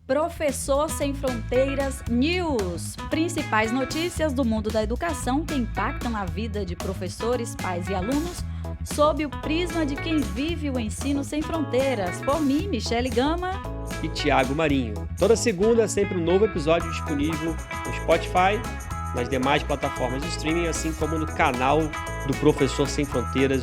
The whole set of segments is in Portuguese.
Professor Sem Fronteiras News. Principais notícias do mundo da educação que impactam a vida de professores, pais e alunos, sob o prisma de quem vive o ensino sem fronteiras. Por mim, Michele Gama. E Thiago Marinho. Toda segunda, sempre um novo episódio disponível no Spotify, nas demais plataformas de streaming, assim como no canal do Professor Sem Fronteiras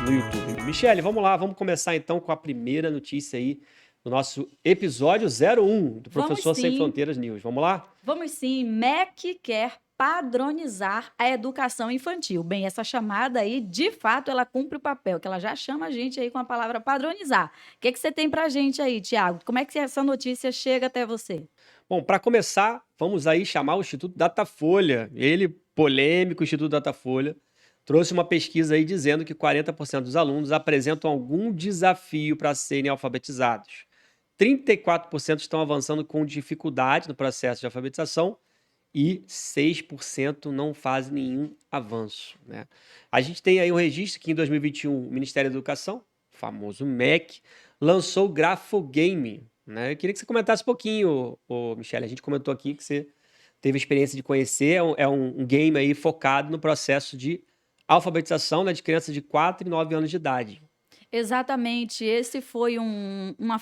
no YouTube. Michele, vamos lá, vamos começar então com a primeira notícia aí do nosso episódio 01 do Professor Sem Fronteiras News. Vamos lá? Vamos sim. MEC quer padronizar a educação infantil. Bem, essa chamada aí, de fato, ela cumpre o papel, que ela já chama a gente aí com a palavra padronizar. O que você tem pra gente aí, Thiago? Como é que essa notícia chega até você? Bom, para começar, vamos aí chamar o Instituto Datafolha. Ele, polêmico Instituto Datafolha, trouxe uma pesquisa aí dizendo que 40% dos alunos apresentam algum desafio para serem alfabetizados. 34% estão avançando com dificuldade no processo de alfabetização e 6% não fazem nenhum avanço, né? A gente tem aí um registro que em 2021 o Ministério da Educação, o famoso MEC, lançou o Grafogame, né? Eu queria que você comentasse um pouquinho, Michele. A gente comentou aqui que você teve a experiência de conhecer, é um game aí focado no processo de alfabetização, né, de crianças de 4 e 9 anos de idade. Exatamente, essa foi uma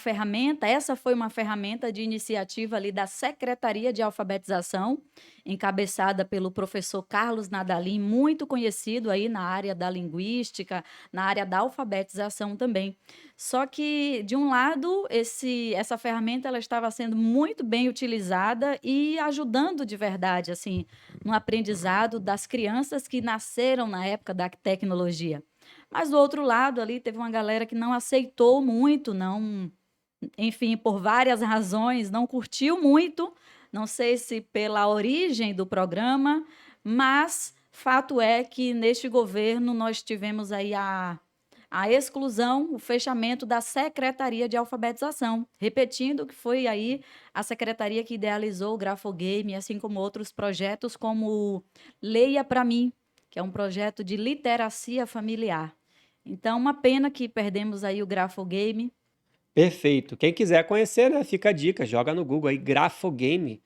ferramenta de iniciativa ali da Secretaria de Alfabetização, encabeçada pelo professor Carlos Nadalim, muito conhecido aí na área da linguística, na área da alfabetização também. Só que, de um lado, essa ferramenta ela estava sendo muito bem utilizada e ajudando de verdade, assim, no aprendizado das crianças que nasceram na época da tecnologia. Mas do outro lado ali teve uma galera que não aceitou muito, não, enfim, por várias razões, não curtiu muito, não sei se pela origem do programa, mas fato é que neste governo nós tivemos aí a exclusão, o fechamento da Secretaria de Alfabetização, repetindo que foi aí a secretaria que idealizou o Grafogame, assim como outros projetos como Leia para Mim, que é um projeto de literacia familiar. Então, uma pena que perdemos aí o Grafogame. Perfeito. Quem quiser conhecer, né, fica a dica, joga no Google aí Grafogame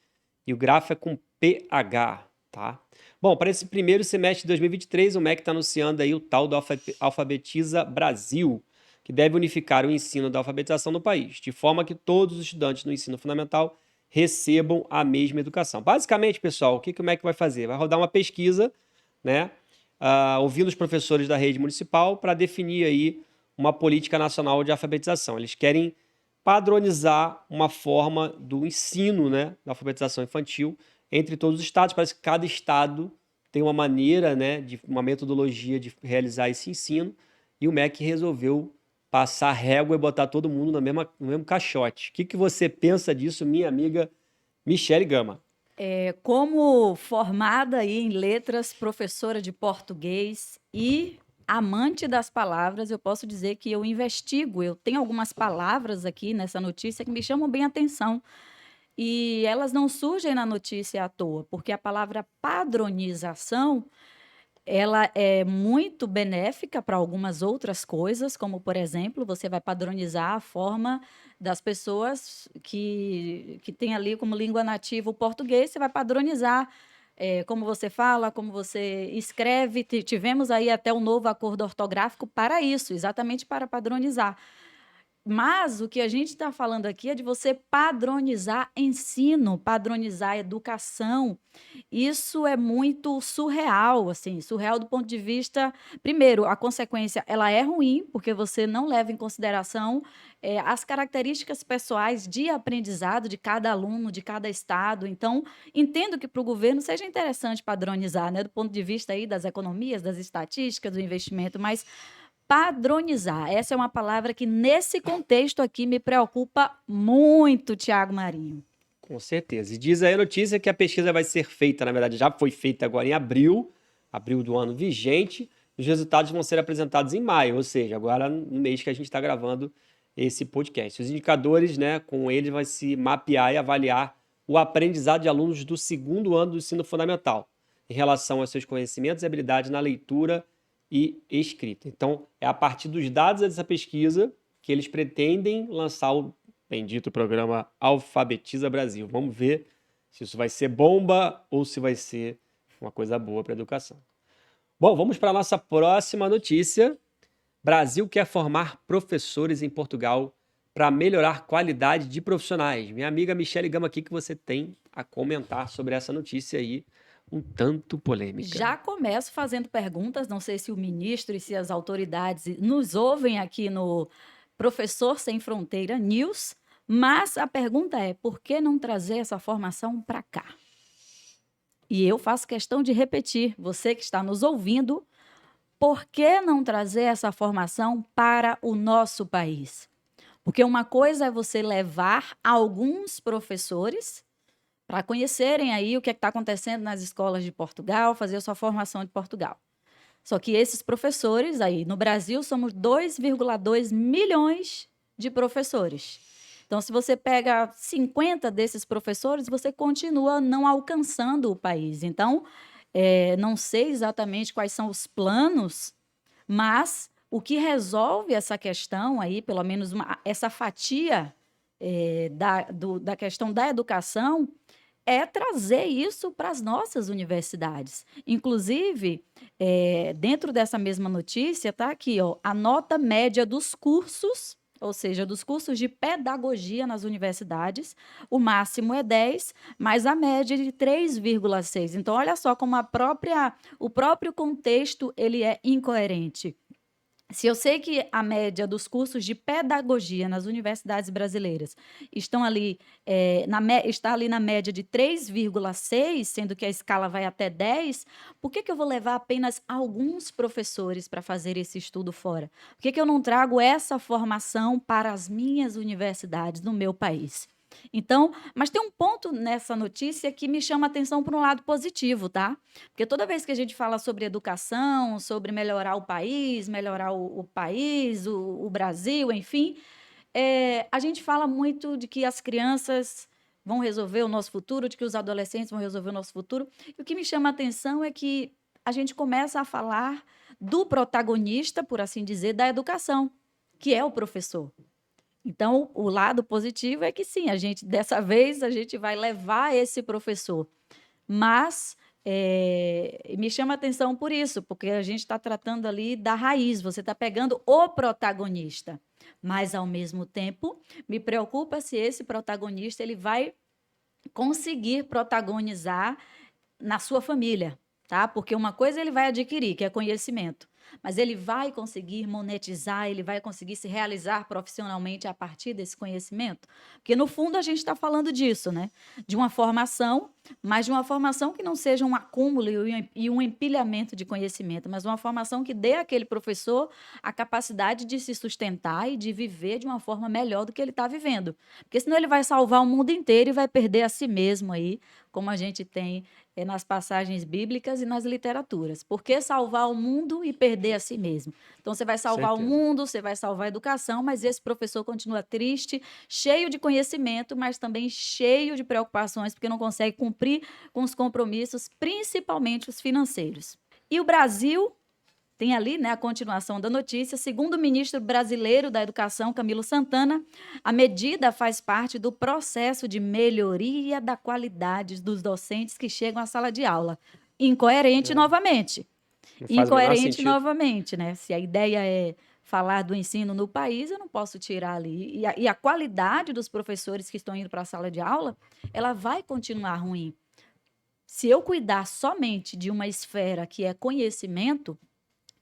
e o grafo é com PH, tá? Bom, para esse primeiro semestre de 2023, o MEC está anunciando aí o tal do Alfabetiza Brasil, que deve unificar o ensino da alfabetização no país, de forma que todos os estudantes no ensino fundamental recebam a mesma educação. Basicamente, pessoal, o que o MEC vai fazer? Vai rodar uma pesquisa, né, ouvindo os professores da rede municipal para definir aí uma política nacional de alfabetização. Eles querem padronizar uma forma do ensino, né, da alfabetização infantil entre todos os estados. Parece que cada estado tem uma maneira, né, uma metodologia de realizar esse ensino, e o MEC resolveu passar régua e botar todo mundo no mesmo caixote. O que você pensa disso, minha amiga Michele Gama? Como formada aí em letras, professora de português e amante das palavras, eu posso dizer que eu investigo, eu tenho algumas palavras aqui nessa notícia que me chamam bem a atenção. E elas não surgem na notícia à toa, porque a palavra padronização, ela é muito benéfica para algumas outras coisas, como, por exemplo, você vai padronizar a forma das pessoas que têm ali como língua nativa o português, você vai padronizar, como você fala, como você escreve. Tivemos aí até um novo acordo ortográfico para isso, exatamente para padronizar. Mas o que a gente está falando aqui é de você padronizar ensino, padronizar educação. Isso é muito surreal, assim, surreal do ponto de vista, primeiro, a consequência, ela é ruim, porque você não leva em consideração as características pessoais de aprendizado de cada aluno, de cada estado. Então, entendo que para o governo seja interessante padronizar, né, do ponto de vista aí das economias, das estatísticas, do investimento, mas padronizar, essa é uma palavra que nesse contexto aqui me preocupa muito, Thiago Marinho. Com certeza. E diz aí a notícia que a pesquisa vai ser feita, na verdade já foi feita agora em abril do ano vigente, e os resultados vão ser apresentados em maio, ou seja, agora no mês que a gente está gravando esse podcast. Os indicadores, né, com eles vai se mapear e avaliar o aprendizado de alunos do segundo ano do ensino fundamental, em relação aos seus conhecimentos e habilidades na leitura e escrita. Então, é a partir dos dados dessa pesquisa que eles pretendem lançar Bendito programa Alfabetiza Brasil. Vamos ver se isso vai ser bomba ou se vai ser uma coisa boa para a educação. Bom, vamos para a nossa próxima notícia. Brasil quer formar professores em Portugal para melhorar a qualidade de profissionais. Minha amiga Michele Gama, o que você tem a comentar sobre essa notícia aí, um tanto polêmica? Já começo fazendo perguntas, não sei se o ministro e se as autoridades nos ouvem aqui no Professor Sem Fronteira News, mas a pergunta é: por que não trazer essa formação para cá? E eu faço questão de repetir, você que está nos ouvindo, por que não trazer essa formação para o nosso país? Porque uma coisa é você levar alguns professores para conhecerem aí o que está acontecendo nas escolas de Portugal, fazer a sua formação de Portugal. Só que esses professores aí, no Brasil, somos 2,2 milhões de professores. Então, se você pega 50 desses professores, você continua não alcançando o país. Então, não sei exatamente quais são os planos, mas o que resolve essa questão aí, pelo menos essa fatia da questão da educação, é trazer isso para as nossas universidades. Inclusive, dentro dessa mesma notícia, está aqui, ó, a nota média dos cursos, ou seja, dos cursos de pedagogia nas universidades, o máximo é 10, mas a média é de 3,6. Então, olha só como o próprio contexto ele é incoerente. Se eu sei que a média dos cursos de pedagogia nas universidades brasileiras estão ali, está ali na média de 3,6, sendo que a escala vai até 10, por que eu vou levar apenas alguns professores para fazer esse estudo fora? Por que eu não trago essa formação para as minhas universidades no meu país? Então, mas tem um ponto nessa notícia que me chama a atenção para um lado positivo, tá? Porque toda vez que a gente fala sobre educação, sobre melhorar o país, o Brasil, enfim, a gente fala muito de que as crianças vão resolver o nosso futuro, de que os adolescentes vão resolver o nosso futuro. E o que me chama a atenção é que a gente começa a falar do protagonista, por assim dizer, da educação, que é o professor. Então, o lado positivo é que sim, dessa vez a gente vai levar esse professor. Mas me chama a atenção por isso, porque a gente está tratando ali da raiz, você está pegando o protagonista. Mas, ao mesmo tempo, me preocupa se esse protagonista ele vai conseguir protagonizar na sua família, tá? Porque uma coisa ele vai adquirir, que é conhecimento, mas ele vai conseguir monetizar, ele vai conseguir se realizar profissionalmente a partir desse conhecimento? Porque, no fundo, a gente está falando disso, né? De uma formação, mas de uma formação que não seja um acúmulo e um empilhamento de conhecimento, mas uma formação que dê àquele professor a capacidade de se sustentar e de viver de uma forma melhor do que ele está vivendo. Porque senão ele vai salvar o mundo inteiro e vai perder a si mesmo aí, como a gente tem nas passagens bíblicas e nas literaturas. Por que salvar o mundo e perder a si mesmo? Então, você vai salvar o mundo, você vai salvar a educação, mas esse professor continua triste, cheio de conhecimento, mas também cheio de preocupações, porque não consegue cumprir com os compromissos, principalmente os financeiros. E o Brasil tem ali, né, a continuação da notícia. Segundo o ministro brasileiro da Educação, Camilo Santana, a medida faz parte do processo de melhoria da qualidade dos docentes que chegam à sala de aula. Incoerente novamente. Incoerente novamente, né? Se a ideia é falar do ensino no país, eu não posso tirar ali. E a qualidade dos professores que estão indo para a sala de aula, ela vai continuar ruim. Se eu cuidar somente de uma esfera que é conhecimento,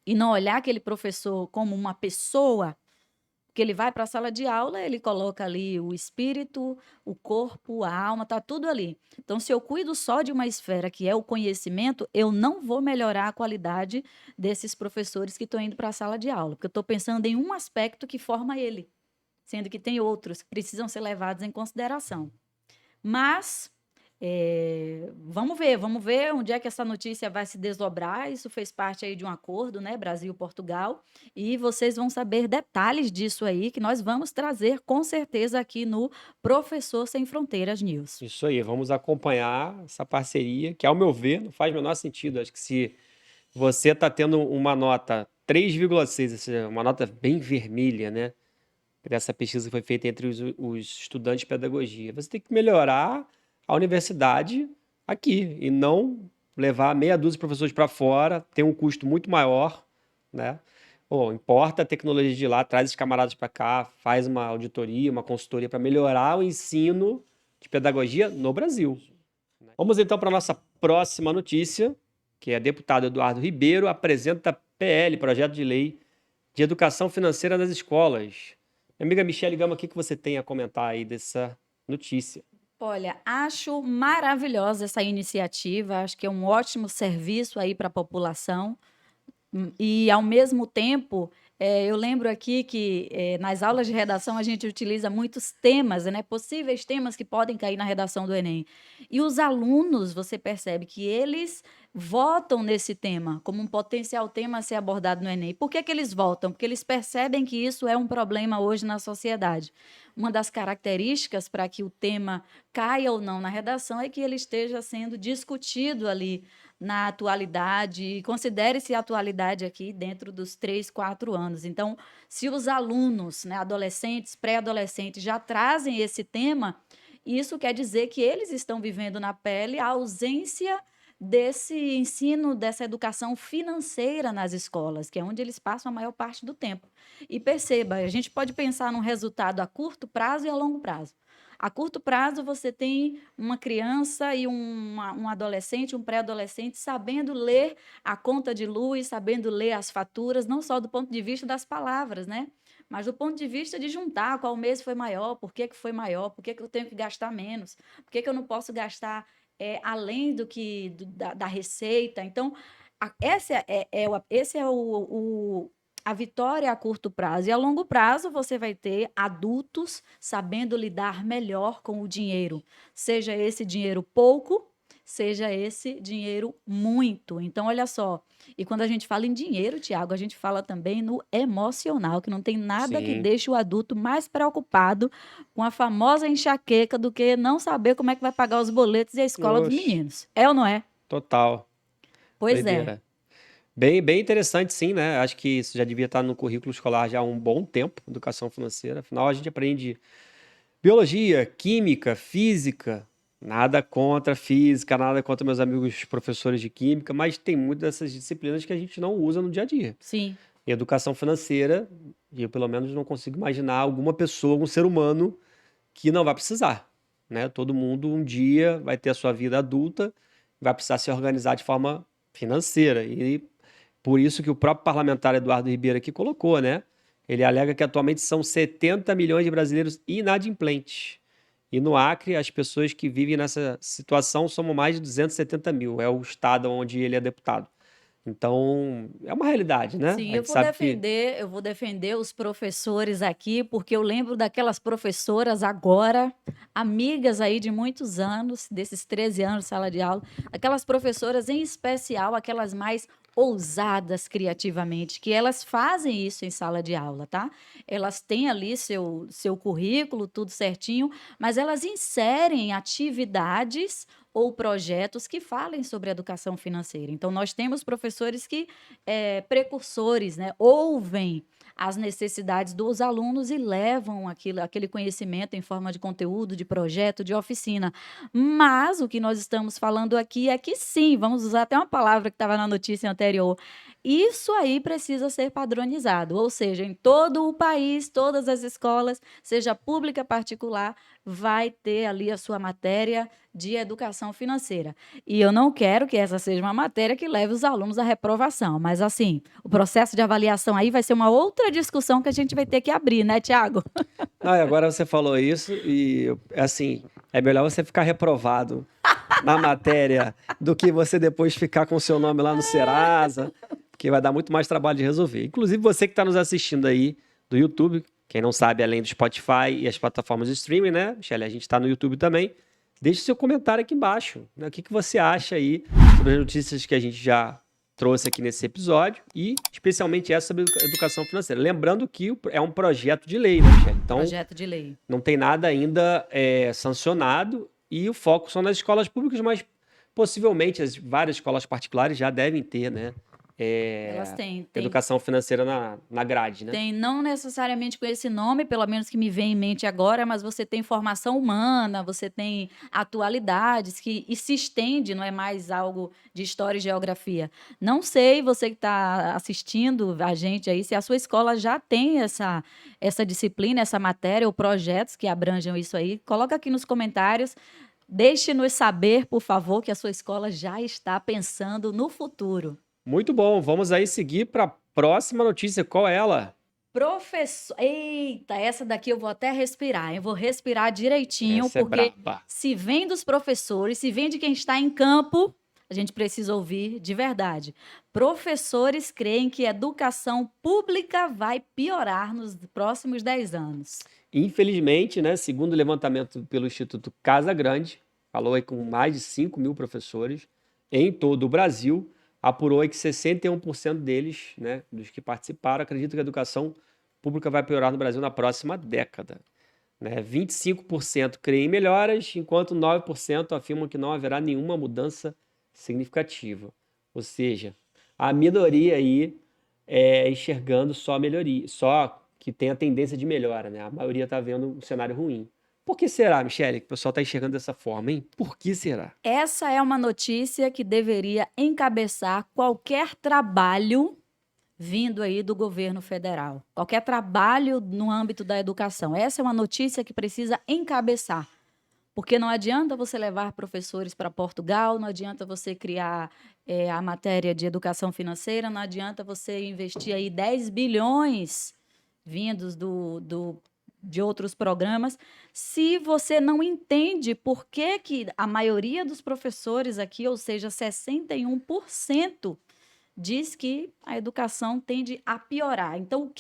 e não olhar aquele professor como uma pessoa, que ele vai para a sala de aula, ele coloca ali o espírito, o corpo, a alma, está tudo ali. Então, se eu cuido só de uma esfera que é o conhecimento, eu não vou melhorar a qualidade desses professores que estão indo para a sala de aula, porque eu estou pensando em um aspecto que forma ele, sendo que tem outros que precisam ser levados em consideração. Mas vamos ver onde é que essa notícia vai se desdobrar. Isso fez parte aí de um acordo, né, Brasil-Portugal, e vocês vão saber detalhes disso aí, que nós vamos trazer com certeza aqui no Professor Sem Fronteiras News. Isso aí, vamos acompanhar essa parceria, que ao meu ver não faz o menor sentido. Acho que se você está tendo uma nota 3,6, ou seja, uma nota bem vermelha, né? dessa pesquisa que foi feita entre os estudantes de pedagogia. Você tem que melhorar a universidade aqui e não levar meia dúzia de professores para fora, tem um custo muito maior, né? Pô, importa a tecnologia de lá, traz os camaradas para cá, faz uma auditoria, uma consultoria para melhorar o ensino de pedagogia no Brasil. Vamos então para a nossa próxima notícia, que é deputado Eduardo Ribeiro apresenta PL, projeto de lei de educação financeira nas escolas. Minha amiga Michele Gama, o que você tem a comentar aí dessa notícia? Olha, acho maravilhosa essa iniciativa, acho que é um ótimo serviço aí para a população. E, ao mesmo tempo, eu lembro aqui que nas aulas de redação a gente utiliza muitos temas, né, possíveis temas que podem cair na redação do Enem. E os alunos, você percebe que eles votam nesse tema como um potencial tema a ser abordado no Enem. Por que que eles votam? Porque eles percebem que isso é um problema hoje na sociedade. Uma das características para que o tema caia ou não na redação é que ele esteja sendo discutido ali na atualidade, e considere-se a atualidade aqui dentro dos 3, 4 anos. Então, se os alunos, né, adolescentes, pré-adolescentes, já trazem esse tema, isso quer dizer que eles estão vivendo na pele a ausência desse ensino, dessa educação financeira nas escolas, que é onde eles passam a maior parte do tempo. E perceba, a gente pode pensar num resultado a curto prazo e a longo prazo. A curto prazo, você tem uma criança e um adolescente, um pré-adolescente, sabendo ler a conta de luz, sabendo ler as faturas, não só do ponto de vista das palavras, né? Mas do ponto de vista de juntar qual mês foi maior, por que que foi maior, por que que eu tenho que gastar menos, por que que eu não posso gastar além da receita. Então, esse é a vitória a curto prazo. E a longo prazo, você vai ter adultos sabendo lidar melhor com o dinheiro, seja esse dinheiro pouco, seja esse dinheiro muito. Então, olha só. E quando a gente fala em dinheiro, Tiago, a gente fala também no emocional, que não tem nada que Sim, deixe o adulto mais preocupado com a famosa enxaqueca do que não saber como é que vai pagar os boletos e a escola dos oxe, meninos. É ou não é? total, Pois é. doideira. Bem interessante, sim, né? Acho que isso já devia estar no currículo escolar já há um bom tempo, educação financeira. Afinal, a gente aprende biologia, química, física. Nada contra física, nada contra meus amigos professores de química, mas tem muitas dessas disciplinas que a gente não usa no dia a dia. Sim. Em educação financeira, eu pelo menos não consigo imaginar alguma pessoa, algum ser humano que não vai precisar, né? Todo mundo um dia vai ter a sua vida adulta, vai precisar se organizar de forma financeira. E por isso que o próprio parlamentar Eduardo Ribeiro aqui colocou, né? Ele alega que atualmente são 70 milhões de brasileiros inadimplentes. E no Acre, as pessoas que vivem nessa situação somam mais de 270 mil. É o estado onde ele é deputado. Então, é uma realidade, né? Sim, A gente sabe que. eu vou defender os professores aqui, porque eu lembro daquelas professoras agora, amigas aí de muitos anos, desses 13 anos de sala de aula, aquelas professoras em especial, aquelas mais ousadas criativamente, que elas fazem isso em sala de aula, tá? Elas têm ali seu currículo, tudo certinho, mas elas inserem atividades ou projetos que falem sobre educação financeira. Então, nós temos professores que precursores, né, ouvem as necessidades dos alunos e levam aquele conhecimento em forma de conteúdo, de projeto, de oficina. Mas o que nós estamos falando aqui é que sim, vamos usar até uma palavra que estava na notícia anterior. Isso aí precisa ser padronizado, ou seja, em todo o país, todas as escolas, seja pública, particular, vai ter ali a sua matéria de educação financeira. E eu não quero que essa seja uma matéria que leve os alunos à reprovação, mas assim, o processo de avaliação aí vai ser uma outra discussão que a gente vai ter que abrir, né, Tiago? Ah, e agora você falou isso e, assim, é melhor você ficar reprovado na matéria do que você depois ficar com o seu nome lá no Serasa, que vai dar muito mais trabalho de resolver. Inclusive, você que está nos assistindo aí do YouTube, quem não sabe, além do Spotify e as plataformas de streaming, né, Michele? A gente está no YouTube também. Deixe seu comentário aqui embaixo, né? O que você acha aí sobre as notícias que a gente já trouxe aqui nesse episódio e especialmente essa sobre educação financeira. Lembrando que é um projeto de lei, né, Michele? Então, Projeto de lei. não tem nada ainda sancionado e o foco são nas escolas públicas, mas possivelmente as várias escolas particulares já devem ter, né, Elas têm, educação financeira na grade, né? tem não necessariamente com esse nome, pelo menos que me vem em mente agora, mas você tem formação humana, você tem atualidades e se estende, não é mais algo de história e geografia. Não sei, você que está assistindo a gente aí, se a sua escola já tem essa disciplina, essa matéria ou projetos que abranjam isso aí. Coloca aqui nos comentários. Deixe-nos saber, por favor, que a sua escola já está pensando no futuro. Muito bom, vamos aí seguir para a próxima notícia. Qual é ela? Professor, eita, essa daqui eu vou até respirar. Eu vou respirar direitinho, Essa é porque braba. se vem dos professores, se vem de quem está em campo, a gente precisa ouvir de verdade. Professores creem que a educação pública vai piorar nos próximos 10 anos. Infelizmente, né, segundo o levantamento pelo Instituto Casa Grande, falou aí com mais de 5 mil professores em todo o Brasil, apurou aí que 61% deles, né, dos que participaram, acreditam que a educação pública vai piorar no Brasil na próxima década. Né? 25% creem em melhoras, enquanto 9% afirmam que não haverá nenhuma mudança significativa. Ou seja, a minoria aí enxergando só melhoria, só que tem a tendência de melhora, né? A maioria está vendo um cenário ruim. Por que será, Michele, que o pessoal está enxergando dessa forma, hein? Por que será? Essa é uma notícia que deveria encabeçar qualquer trabalho vindo aí do governo federal. Qualquer trabalho no âmbito da educação. Essa é uma notícia que precisa encabeçar. Porque não adianta você levar professores para Portugal, não adianta você criar a matéria de educação financeira, não adianta você investir aí 10 bilhões vindos de outros programas, se você não entende por que a maioria dos professores aqui, ou seja, 61%, diz que a educação tende a piorar. Então,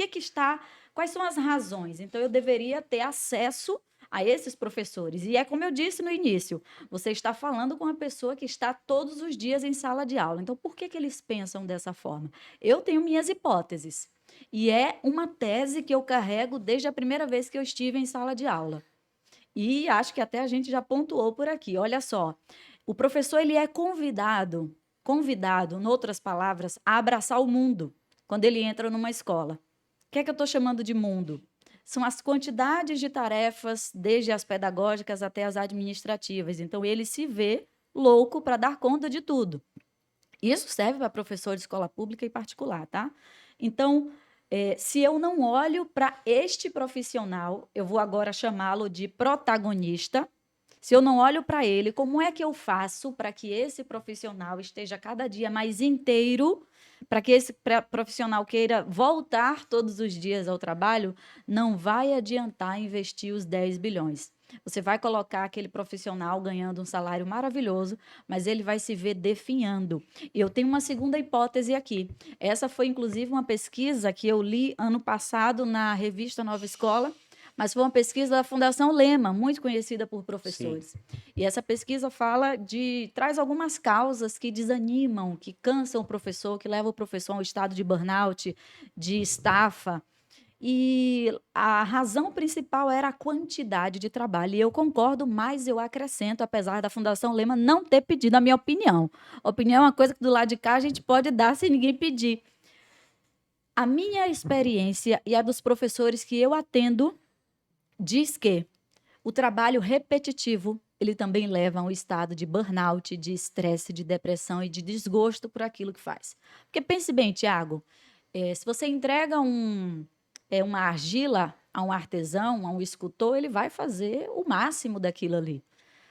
quais são as razões? Então, eu deveria ter acesso a esses professores. E é como eu disse no início, você está falando com uma pessoa que está todos os dias em sala de aula. Então, por que eles pensam dessa forma? Eu tenho minhas hipóteses. E é uma tese que eu carrego desde a primeira vez que eu estive em sala de aula. E acho que até a gente já pontuou por aqui. Olha só, o professor ele é convidado, em outras palavras, a abraçar o mundo quando ele entra numa escola. O que é que eu estou chamando de mundo? São as quantidades de tarefas, desde as pedagógicas até as administrativas. Então, ele se vê louco para dar conta de tudo. Isso serve para professor de escola pública e particular, tá? Então, se eu não olho para este profissional, eu vou agora chamá-lo de protagonista. Se eu não olho para ele, como é que eu faço para que esse profissional esteja cada dia mais inteiro, para que esse profissional queira voltar todos os dias ao trabalho? Não vai adiantar investir os 10 bilhões. Você vai colocar aquele profissional ganhando um salário maravilhoso, mas ele vai se ver definhando. E eu tenho uma segunda hipótese aqui. Essa foi, inclusive, uma pesquisa que eu li ano passado na revista Nova Escola, mas foi uma pesquisa da Fundação Lema, muito conhecida por professores. Sim. E essa pesquisa traz algumas causas que desanimam, que cansam o professor, que levam o professor a um estado de burnout, de estafa. E a razão principal era a quantidade de trabalho. E eu concordo, mas eu acrescento, apesar da Fundação Lema não ter pedido a minha opinião. Opinião é uma coisa que do lado de cá a gente pode dar sem ninguém pedir. A minha experiência e a dos professores que eu atendo diz que o trabalho repetitivo, ele também leva a um estado de burnout, de estresse, de depressão e de desgosto por aquilo que faz. Porque pense bem, Tiago, se você entrega uma argila a um artesão, a um escultor, ele vai fazer o máximo daquilo ali.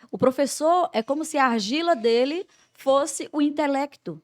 O professor é como se a argila dele fosse o intelecto.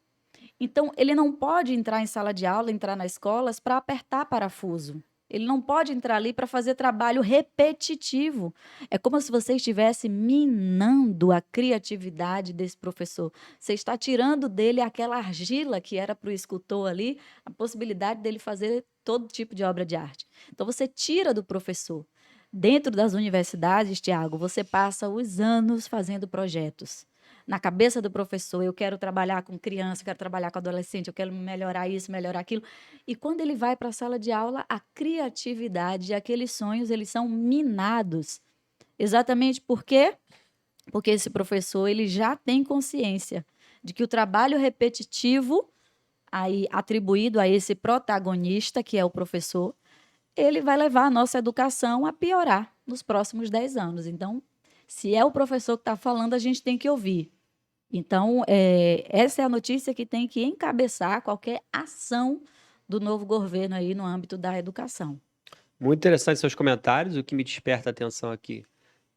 Então, ele não pode entrar em sala de aula, entrar nas escolas para apertar parafuso. Ele não pode entrar ali para fazer trabalho repetitivo. É como se você estivesse minando a criatividade desse professor. Você está tirando dele aquela argila que era para o escultor ali, a possibilidade dele fazer todo tipo de obra de arte. Então, você tira do professor. Dentro das universidades, Tiago, você passa os anos fazendo projetos. Na cabeça do professor, eu quero trabalhar com criança, eu quero trabalhar com adolescente, eu quero melhorar isso, melhorar aquilo. E quando ele vai para a sala de aula, a criatividade e aqueles sonhos, eles são minados. Exatamente por quê? Porque esse professor, ele já tem consciência de que o trabalho repetitivo aí atribuído a esse protagonista, que é o professor, ele vai levar a nossa educação a piorar nos próximos 10 anos. Então, se é o professor que está falando, a gente tem que ouvir. Então, essa é a notícia que tem que encabeçar qualquer ação do novo governo aí no âmbito da educação. Muito interessante seus comentários. O que me desperta a atenção aqui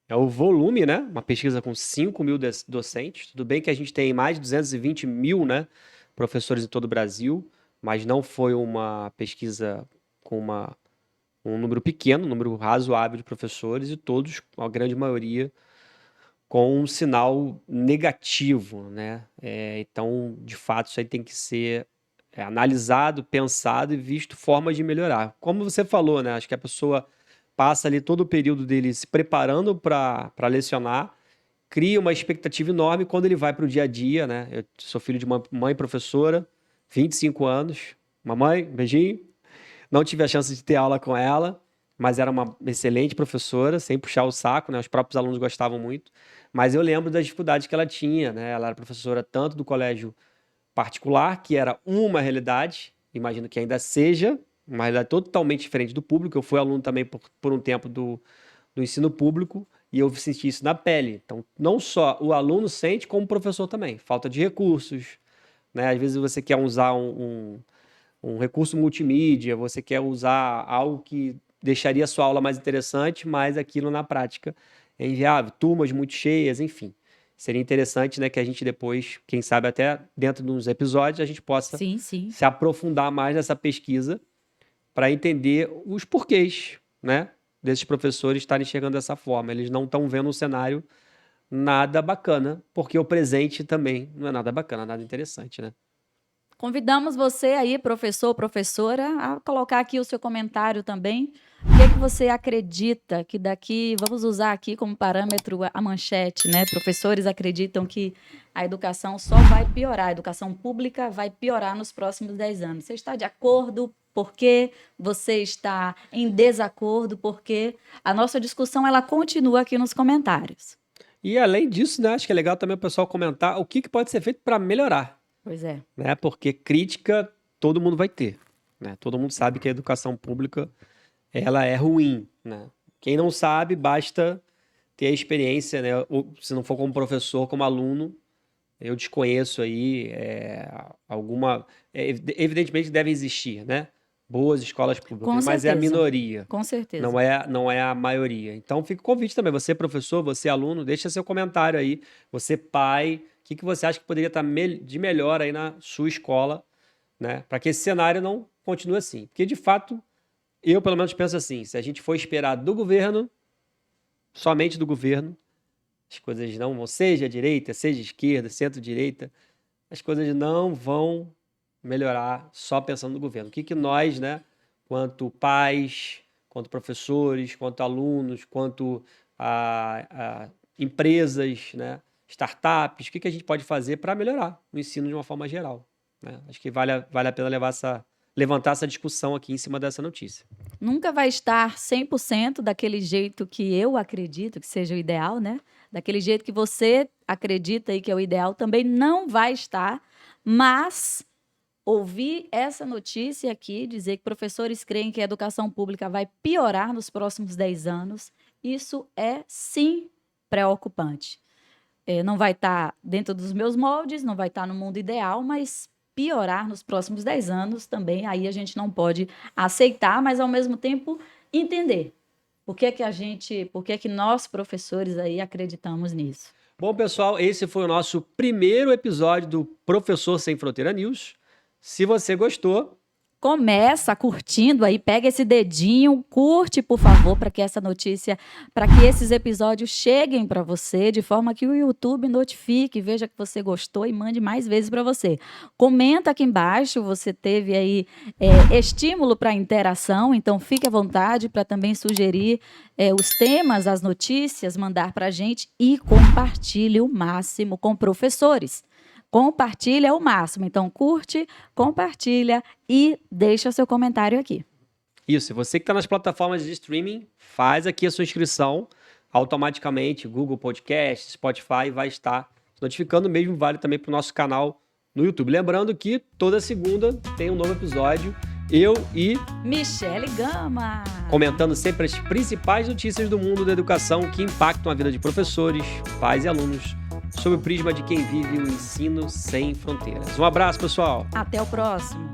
é o volume, né? Uma pesquisa com 5 mil docentes. Tudo bem que a gente tem mais de 220 mil, né, professores em todo o Brasil, mas não foi uma pesquisa com um número pequeno, um número razoável de professores, e todos, a grande maioria, com um sinal negativo, né? Então, de fato, isso aí tem que ser analisado, pensado e visto formas de melhorar. Como você falou, né? Acho que a pessoa passa ali todo o período dele se preparando para lecionar, cria uma expectativa enorme quando ele vai para o dia a dia, né? Eu sou filho de uma mãe professora, 25 anos. Mamãe, beijinho. Não tive a chance de ter aula com ela, mas era uma excelente professora, sem puxar o saco, né? Os próprios alunos gostavam muito. Mas eu lembro das dificuldades que ela tinha, né? Ela era professora tanto do colégio particular, que era uma realidade, imagino que ainda seja, uma realidade totalmente diferente do público. Eu fui aluno também por um tempo do ensino público e eu senti isso na pele. Então, não só o aluno sente, como o professor também. Falta de recursos, né? Às vezes você quer usar um recurso multimídia, você quer usar algo que deixaria a sua aula mais interessante, mas aquilo na prática é inviável. Turmas muito cheias, enfim. Seria interessante, né, que a gente depois, quem sabe até dentro de uns episódios, a gente possa Sim, sim. se aprofundar mais nessa pesquisa para entender os porquês, né, desses professores estarem chegando dessa forma. Eles não estão vendo um cenário nada bacana, porque o presente também não é nada bacana, nada interessante, né? Convidamos você aí, professor, professora, a colocar aqui o seu comentário também. O que é que você acredita que daqui, vamos usar aqui como parâmetro a manchete, né? Professores acreditam que a educação só vai piorar, a educação pública vai piorar nos próximos 10 anos. Você está de acordo? Por quê? Você está em desacordo? Porque a nossa discussão ela continua aqui nos comentários. E além disso, né, acho que é legal também o pessoal comentar o que pode ser feito para melhorar, Pois é. né? Porque crítica todo mundo vai ter, né? Todo mundo sabe que a educação pública ela é ruim, né? Quem não sabe, basta ter a experiência, né? Ou, se não for como professor, como aluno, eu desconheço aí alguma. Evidentemente deve existir, né? Boas escolas Com públicas, mas é a certeza. minoria. Com certeza. Não é a maioria. Então fica o convite também. Você, professor, você, aluno, deixa seu comentário aí. Você, pai, o que você acha que poderia estar de melhor aí na sua escola, né? Para que esse cenário não continue assim. Porque, de fato, eu pelo menos penso assim: se a gente for esperar do governo, somente do governo, as coisas não vão, seja direita, seja esquerda, centro-direita, as coisas não vão melhorar só pensando no governo. O que nós, né, quanto pais, quanto professores, quanto alunos, quanto a empresas, né, startups, o que a gente pode fazer para melhorar o ensino de uma forma geral, né? Acho que vale a pena levantar essa discussão aqui em cima dessa notícia. Nunca vai estar 100% daquele jeito que eu acredito que seja o ideal, né? Daquele jeito que você acredita aí que é o ideal, também não vai estar, mas ouvir essa notícia aqui, dizer que professores creem que a educação pública vai piorar nos próximos 10 anos, isso é sim preocupante. Não vai estar dentro dos meus moldes, não vai estar no mundo ideal, mas piorar nos próximos 10 anos também, aí a gente não pode aceitar, mas ao mesmo tempo entender. Por que que nós, professores, aí acreditamos nisso? Bom, pessoal, esse foi o nosso primeiro episódio do Professor Sem Fronteira News. Se você gostou, Começa curtindo aí, pega esse dedinho, curte, por favor, para que essa notícia, para que esses episódios cheguem para você, de forma que o YouTube notifique, veja que você gostou e mande mais vezes para você. Comenta aqui embaixo, você teve aí estímulo para interação, então fique à vontade para também sugerir os temas, as notícias, mandar para a gente e compartilhe o máximo com professores. Compartilha o máximo. Então, curte, compartilha e deixa seu comentário aqui. isso, você que está nas plataformas de streaming, faz aqui a sua inscrição automaticamente. Google Podcast, Spotify vai estar notificando. Mesmo vale também para o nosso canal no YouTube. Lembrando que toda segunda tem um novo episódio, eu e Michele Gama. comentando sempre as principais notícias do mundo da educação que impactam a vida de professores, pais e alunos, sob o prisma de quem vive o ensino sem fronteiras. Um abraço, pessoal! Até o próximo.